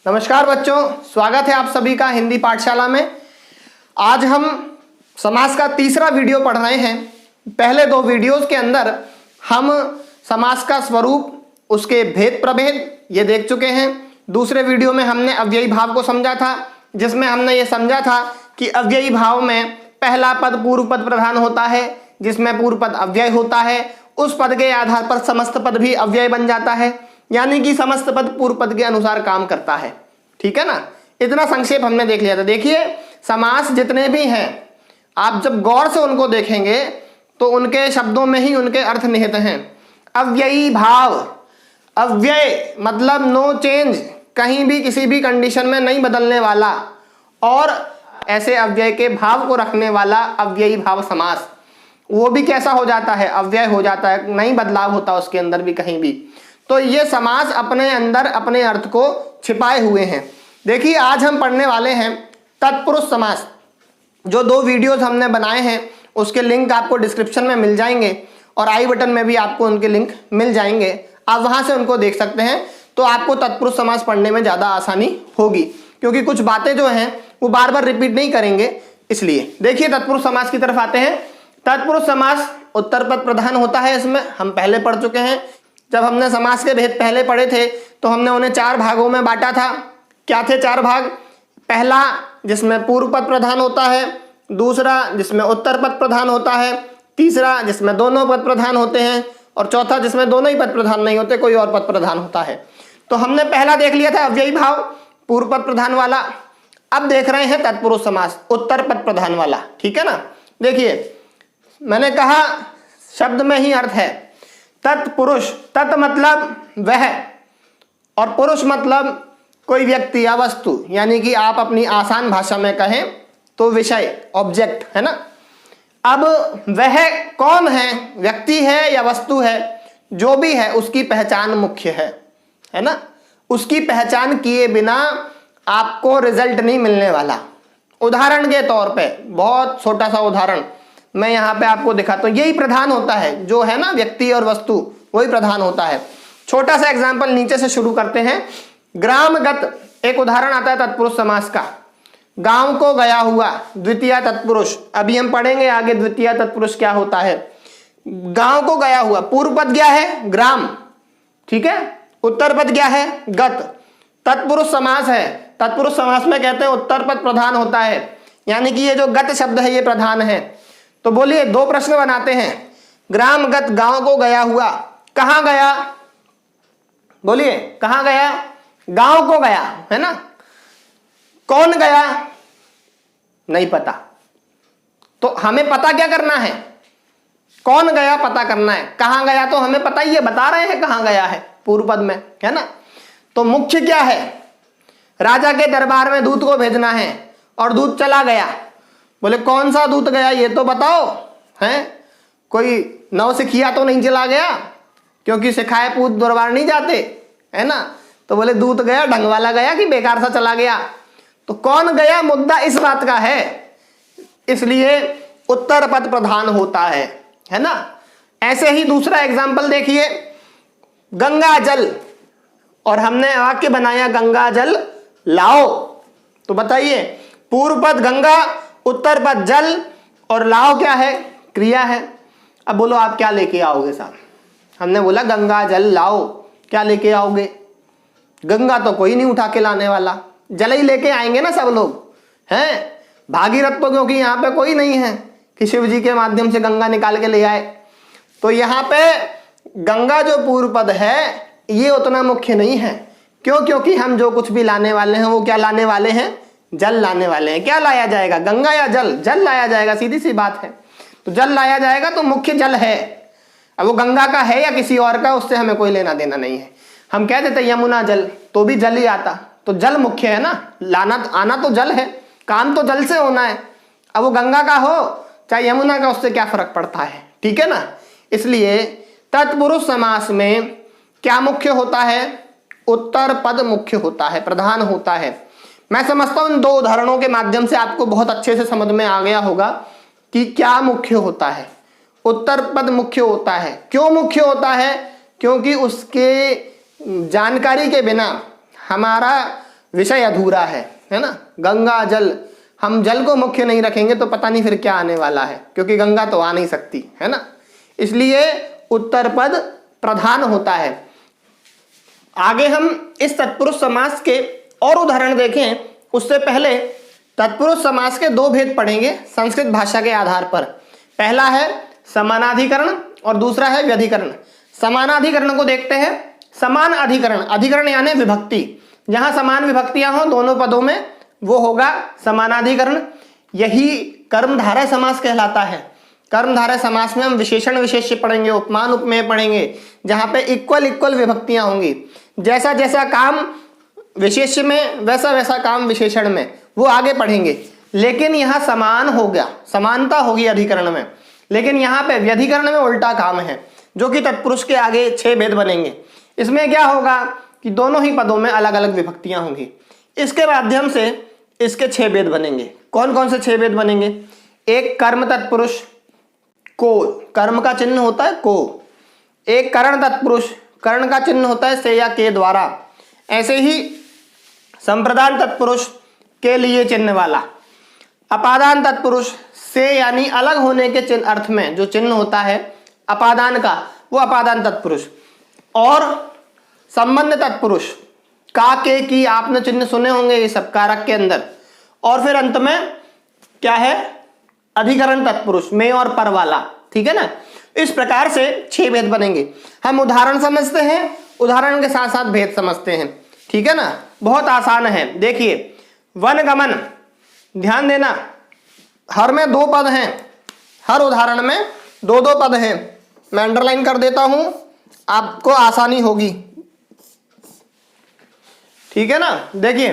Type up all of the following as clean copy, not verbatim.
नमस्कार बच्चों, स्वागत है आप सभी का हिंदी पाठशाला में। आज हम समास का तीसरा वीडियो पढ़ रहे हैं। पहले दो वीडियोस के अंदर हम समास का स्वरूप, उसके भेद प्रभेद ये देख चुके हैं। दूसरे वीडियो में हमने अव्ययी भाव को समझा था, जिसमें हमने ये समझा था कि अव्ययी भाव में पहला पद पूर्व पद प्रधान होता है, जिसमें पूर्व पद अव्यय होता है। उस पद के आधार पर समस्त पद भी अव्यय बन जाता है, यानी कि समस्त पद पूर्व पद के अनुसार काम करता है। ठीक है ना, इतना संक्षेप हमने देख लिया था। देखिए, समास जितने भी हैं, आप जब गौर से उनको देखेंगे तो उनके शब्दों में ही उनके अर्थ निहित हैं। अव्ययी भाव, अव्यय मतलब नो चेंज, कहीं भी किसी भी कंडीशन में नहीं बदलने वाला, और ऐसे अव्यय के भाव को रखने वाला अव्ययी भाव समास। वो भी कैसा हो जाता है? अव्यय हो जाता है, नहीं बदलाव होता उसके अंदर भी कहीं भी। तो ये समास अपने अंदर अपने अर्थ को छिपाए हुए हैं। देखिए, आज हम पढ़ने वाले हैं तत्पुरुष समास। जो दो वीडियोस हमने बनाए हैं उसके लिंक आपको डिस्क्रिप्शन में मिल जाएंगे और आई बटन में भी आपको उनके लिंक मिल जाएंगे, आप वहां से उनको देख सकते हैं। तो आपको तत्पुरुष समास पढ़ने में ज्यादा आसानी होगी, क्योंकि कुछ बातें जो हैं वो बार बार रिपीट नहीं करेंगे, इसलिए। देखिए, तत्पुरुष समास की तरफ आते हैं। तत्पुरुष समास उत्तर पद प्रधान होता है। इसमें हम पहले पढ़ चुके हैं। जब हमने समास के भेद पहले पढ़े थे तो हमने उन्हें चार भागों में बांटा था। क्या थे चार भाग? पहला जिसमें पूर्व पद प्रधान होता है, दूसरा जिसमें उत्तर पद प्रधान होता है, तीसरा जिसमें दोनों पद प्रधान होते हैं, और चौथा जिसमें दोनों ही पद प्रधान नहीं होते, कोई और पद प्रधान होता है। तो हमने पहला देख लिया था अव्ययी भाव, पूर्व पद प्रधान वाला। अब देख रहे हैं तत्पुरुष समास, उत्तर पद प्रधान वाला। ठीक है ना। देखिए, मैंने कहा शब्द में ही अर्थ है। तत्पुरुष, तत् मतलब वह, और पुरुष मतलब कोई व्यक्ति या वस्तु, यानी कि आप अपनी आसान भाषा में कहें तो विषय, ऑब्जेक्ट, है ना। अब वह कौन है? व्यक्ति है या वस्तु है? जो भी है उसकी पहचान मुख्य है ना। उसकी पहचान किए बिना आपको रिजल्ट नहीं मिलने वाला। उदाहरण के तौर पे, बहुत छोटा सा उदाहरण मैं यहाँ पे आपको दिखाता हूँ। यही प्रधान होता है, जो है ना व्यक्ति और वस्तु, वही प्रधान होता है। छोटा सा एग्जाम्पल नीचे से शुरू करते हैं। ग्रामगत एक उदाहरण आता है तत्पुरुष समास का। गांव को गया हुआ, द्वितीय तत्पुरुष। अभी हम पढ़ेंगे आगे द्वितीय तत्पुरुष क्या होता है। गांव को गया हुआ, पूर्व पद क्या है? ग्राम, ठीक है। उत्तर पद क्या है? गत। तत्पुरुष समास है। तत्पुरुष समास में कहते हैं उत्तर पद प्रधान होता है, यानी कि ये जो गत शब्द है ये प्रधान है। तो बोलिए, दो प्रश्न बनाते हैं। ग्रामगत, गांव को गया हुआ, कहां गया? बोलिए, कहां गया? गांव को गया, है ना। कौन गया? नहीं पता। तो हमें पता क्या करना है? कौन गया पता करना है। कहां गया तो हमें पता ही है, बता रहे हैं कहां गया है, पूर्व पद में, है ना। तो मुख्य क्या है? राजा के दरबार में दूत को भेजना है और दूत चला गया। बोले, कौन सा दूत गया ये तो बताओ, हैं? कोई नौसिखिया तो नहीं चला गया, क्योंकि सिखाए पूत दरबार नहीं जाते, है ना। तो बोले दूत गया, ढंग वाला गया कि बेकार सा चला गया। तो कौन गया, मुद्दा इस बात का है, इसलिए उत्तर पद प्रधान होता है ना। ऐसे ही दूसरा एग्जाम्पल देखिए, गंगा जल, और हमने वाक्य बनाया गंगा जल लाओ। तो बताइए, पूर्व पद गंगा, उत्तर पद जल, और लाओ क्या है? क्रिया है। अब बोलो आप क्या लेके आओगे साहब? हमने बोला गंगा जल लाओ, क्या लेके आओगे? गंगा तो कोई नहीं उठा के लाने वाला, जल ही लेके आएंगे ना सब लोग, हैं। भागीरथ तो क्योंकि यहाँ पे कोई नहीं है कि शिव जी के माध्यम से गंगा निकाल के ले आए। तो यहाँ पे गंगा जो पूर्व पद है ये उतना मुख्य नहीं है। क्यों? क्योंकि हम जो कुछ भी लाने वाले हैं वो क्या लाने वाले हैं? जल लाने वाले हैं। क्या लाया जाएगा? गंगा या जल? जल लाया जाएगा, सीधी सी बात है। तो जल लाया जाएगा तो मुख्य जल है। अब वो गंगा का है या किसी और का, उससे हमें कोई लेना देना नहीं है। हम कह देते यमुना जल, तो भी जल ही आता, तो जल मुख्य है ना। लाना आना तो जल है, काम तो जल से होना है। अब वो गंगा का हो चाहे यमुना का, उससे क्या फर्क पड़ता है? ठीक है ना। इसलिए तत्पुरुष समास में क्या मुख्य होता है? उत्तर पद मुख्य होता है, प्रधान होता है। मैं समझता हूं इन दो उदाहरणों के माध्यम से आपको बहुत अच्छे से समझ में आ गया होगा कि क्या मुख्य होता है। उत्तर पद मुख्य होता है। क्यों मुख्य होता है? क्योंकि उसके जानकारी के बिना हमारा विषय अधूरा है ना। गंगा जल, हम जल को मुख्य नहीं रखेंगे तो पता नहीं फिर क्या आने वाला है, क्योंकि गंगा तो आ नहीं सकती है ना, इसलिए उत्तर पद प्रधान होता है। आगे हम इस तत्पुरुष समास के और उदाहरण देखें उससे पहले तत्पुरुष समास के दो भेद पढ़ेंगे संस्कृत भाषा के आधार पर। पहला है समानाधिकरण और दूसरा है व्यधिकरण। समानाधिकरण को देखते हैं। समान अधिकरण, अधिकरण यानी विभक्ति, जहां समान विभक्तियां हो दोनों पदों में वो होगा समानाधिकरण। यही कर्मधारय समास कहलाता है। कर्मधारय समास में हम विशेषण विशेष्य पढ़ेंगे, उपमान उपमेय पढ़ेंगे, जहां पे इक्वल इक्वल विभक्तियां होंगी। जैसा जैसा काम विशेष्य में वैसा वैसा काम विशेषण में, वो आगे पढ़ेंगे। लेकिन यहाँ समान हो गया, समानता होगी अधिकरण में, लेकिन यहाँ पे व्यधिकरण में उल्टा काम है, जो कि तत्पुरुष के आगे 6 भेद बनेंगे। इसमें क्या होगा कि दोनों ही पदों में अलग अलग विभक्तियां होंगी। इसके माध्यम से इसके 6 भेद बनेंगे। कौन कौन से 6 भेद बनेंगे? एक कर्म तत्पुरुष, को, कर्म का चिन्ह होता है को। एक करण तत्पुरुष, करण का चिन्ह होता है से या के द्वारा। ऐसे ही संप्रदान तत्पुरुष, के लिए चिन्ह वाला। अपादान तत्पुरुष, से यानी अलग होने के चिन्ह अर्थ में जो चिन्ह होता है अपादान का, वो अपादान तत्पुरुष। और संबंध तत्पुरुष, का, के, की, आपने चिन्ह सुने होंगे ये सब कारक के अंदर। और फिर अंत में क्या है? अधिकरण तत्पुरुष, में और पर वाला। ठीक है ना। इस प्रकार से 6 भेद बनेंगे। हम उदाहरण समझते हैं, उदाहरण के साथ साथ भेद समझते हैं। ठीक है ना, बहुत आसान है। देखिए वन गमन, ध्यान देना, हर में 2 पद हैं, हर उदाहरण में 2-2 पद हैं। मैं अंडरलाइन कर देता हूं, आपको आसानी होगी। ठीक है ना। देखिए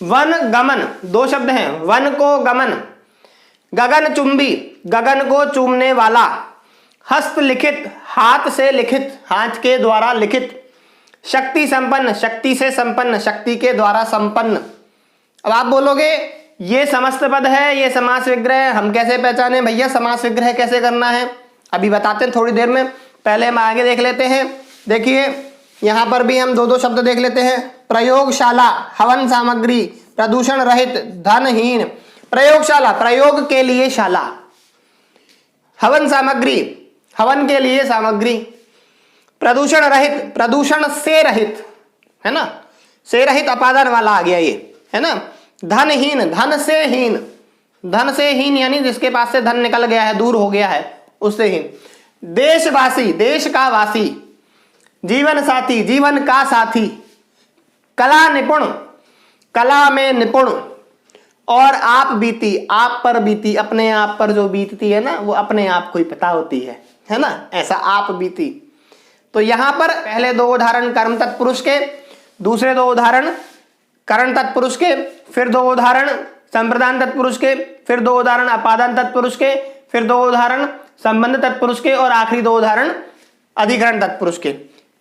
वन गमन 2 शब्द हैं। वन को गमन, गगन चुंबी, गगन को चूमने वाला, हस्त लिखित, हाथ से लिखित, हाथ के द्वारा लिखित, शक्ति संपन्न, शक्ति से संपन्न, शक्ति के द्वारा संपन्न। अब आप बोलोगे ये समस्त पद है, ये समास विग्रह, हम कैसे पहचाने भैया समास विग्रह कैसे करना है? अभी बताते हैं थोड़ी देर में, पहले हम आगे देख लेते हैं। देखिए यहां पर भी हम 2-2 शब्द देख लेते हैं। प्रयोगशाला, हवन सामग्री, प्रदूषण रहित, धनहीन। प्रयोगशाला, प्रयोग के लिए शाला। हवन सामग्री, हवन के लिए सामग्री। प्रदूषण रहित, प्रदूषण से रहित, है ना, से रहित अपादान वाला आ गया ये, है ना। धनहीन, धन से हीन, धन से हीन यानी जिसके पास से धन निकल गया है, दूर हो गया है, उससे हीन। देशवासी, देश का वासी। जीवन साथी, जीवन का साथी। कला निपुण, कला में निपुण। और आप बीती, आप पर बीती, अपने आप पर जो बीतती है ना, वो अपने आप को ही पता होती है ना, ऐसा आप बीती। तो यहां पर पहले 2 उदाहरण कर्म तत्पुरुष के, दूसरे 2 उदाहरण करण तत्पुरुष के, फिर 2 उदाहरण संप्रदान तत्पुरुष के, फिर 2 उदाहरण अपादान तत्पुरुष के, फिर 2 उदाहरण संबंध तत्पुरुष के, और आखिरी 2 उदाहरण अधिकरण तत्पुरुष के।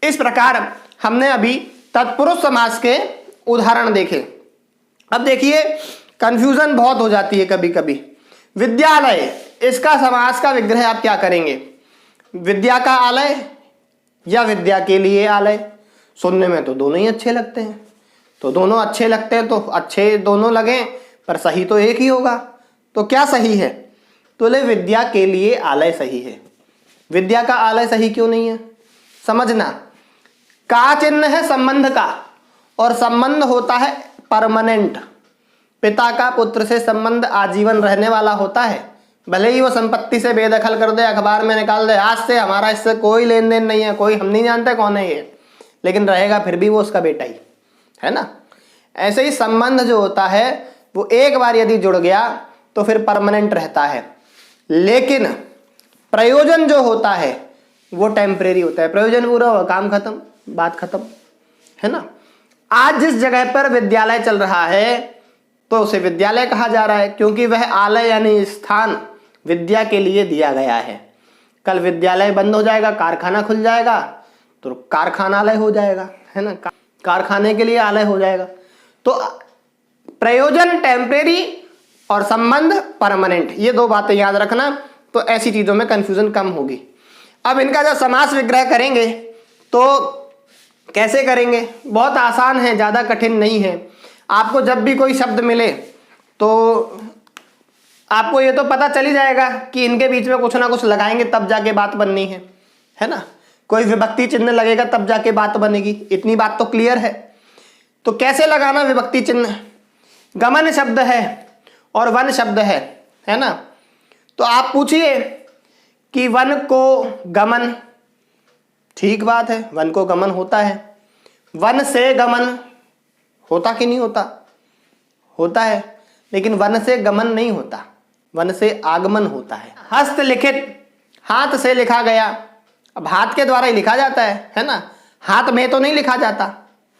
इस प्रकार हमने अभी तत्पुरुष समास के उदाहरण देखे। अब देखिए कंफ्यूजन बहुत हो जाती है कभी कभी। विद्यालय, इसका समास का विग्रह आप क्या करेंगे? विद्या का आलय या विद्या के लिए आलय? सुनने में तो दोनों ही अच्छे लगते हैं, तो दोनों अच्छे लगते हैं तो अच्छे दोनों लगे, पर सही तो एक ही होगा। तो क्या सही है? तो ले विद्या के लिए आलय सही है। विद्या का आलय सही क्यों नहीं है? समझना, का चिन्ह है संबंध का, और संबंध होता है परमानेंट। पिता का पुत्र से संबंध आजीवन रहने वाला होता है। भले ही वो संपत्ति से बेदखल कर दे, अखबार में निकाल दे, आज से हमारा इससे कोई लेन देन नहीं है, कोई हम नहीं जानते कौन है ये, लेकिन रहेगा फिर भी वो उसका बेटा ही है ना। ऐसे ही संबंध जो होता है वो एक बार यदि जुड़ गया तो फिर परमानेंट रहता है। लेकिन प्रयोजन जो होता है वो टेम्परेरी होता है। प्रयोजन पूरा हुआ, काम खत्म, बात खत्म, है ना। आज जिस जगह पर विद्यालय चल रहा है तो उसे विद्यालय कहा जा रहा है, क्योंकि वह आलय यानी स्थान विद्या के लिए दिया गया है। कल विद्यालय बंद हो जाएगा, कारखाना खुल जाएगा तो कारखानालय हो जाएगा, है ना, कारखाने के लिए आलय हो जाएगा। तो प्रयोजन टेम्परेरी और संबंध परमानेंट, ये 2 बातें याद रखना, तो ऐसी चीजों में कंफ्यूजन कम होगी। अब इनका जब समास विग्रह करेंगे तो कैसे करेंगे? बहुत आसान है, ज्यादा कठिन नहीं है। आपको जब भी कोई शब्द मिले तो आपको ये तो पता चल ही जाएगा कि इनके बीच में कुछ ना कुछ लगाएंगे तब जाके बात बननी है ना। कोई विभक्ति चिन्ह लगेगा तब जाके बात बनेगी, इतनी बात तो क्लियर है। तो कैसे लगाना विभक्ति चिन्ह? गमन शब्द है और वन शब्द है ना। तो आप पूछिए कि वन को गमन, ठीक बात है, वन को गमन होता है। वन से गमन होता कि नहीं होता? होता है, लेकिन वन से गमन नहीं होता, वन से आगमन होता है। हस्तलिखित, हाथ से लिखा गया। अब हाथ के द्वारा ही लिखा जाता है ना, हाथ में तो नहीं लिखा जाता।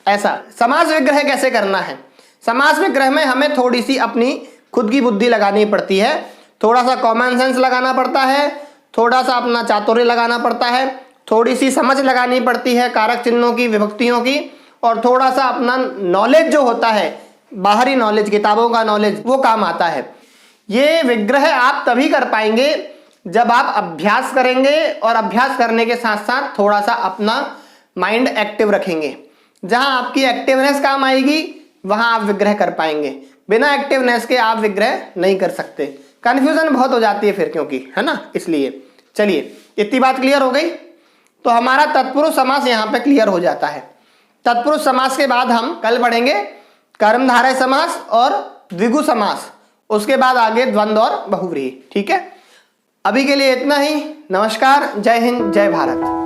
ऐसा समास विग्रह कैसे करना है? समास विग्रह में हमें थोड़ी सी अपनी खुद की बुद्धि लगानी पड़ती है, थोड़ा सा कॉमन सेंस लगाना पड़ता है, थोड़ा सा अपना चातुर्य लगाना पड़ता है, थोड़ी सी समझ लगानी पड़ती है कारक चिन्हों की, विभक्तियों की, और थोड़ा सा अपना नॉलेज जो होता है, बाहरी नॉलेज, किताबों का नॉलेज, वो काम आता है। ये विग्रह आप तभी कर पाएंगे जब आप अभ्यास करेंगे, और अभ्यास करने के साथ साथ थोड़ा सा अपना माइंड एक्टिव रखेंगे। जहां आपकी एक्टिवनेस काम आएगी वहां आप विग्रह कर पाएंगे, बिना एक्टिवनेस के आप विग्रह नहीं कर सकते। कंफ्यूजन बहुत हो जाती है फिर, क्योंकि है ना, इसलिए। चलिए, इतनी बात क्लियर हो गई। तो हमारा तत्पुरुष समास यहां पे क्लियर हो जाता है। तत्पुरुष समास के बाद हम कल पढ़ेंगे कर्मधारय समास और द्विगु समास, उसके बाद आगे द्वंद्व और बहुव्रीहि। ठीक है, अभी के लिए इतना ही। नमस्कार, जय हिंद, जय भारत।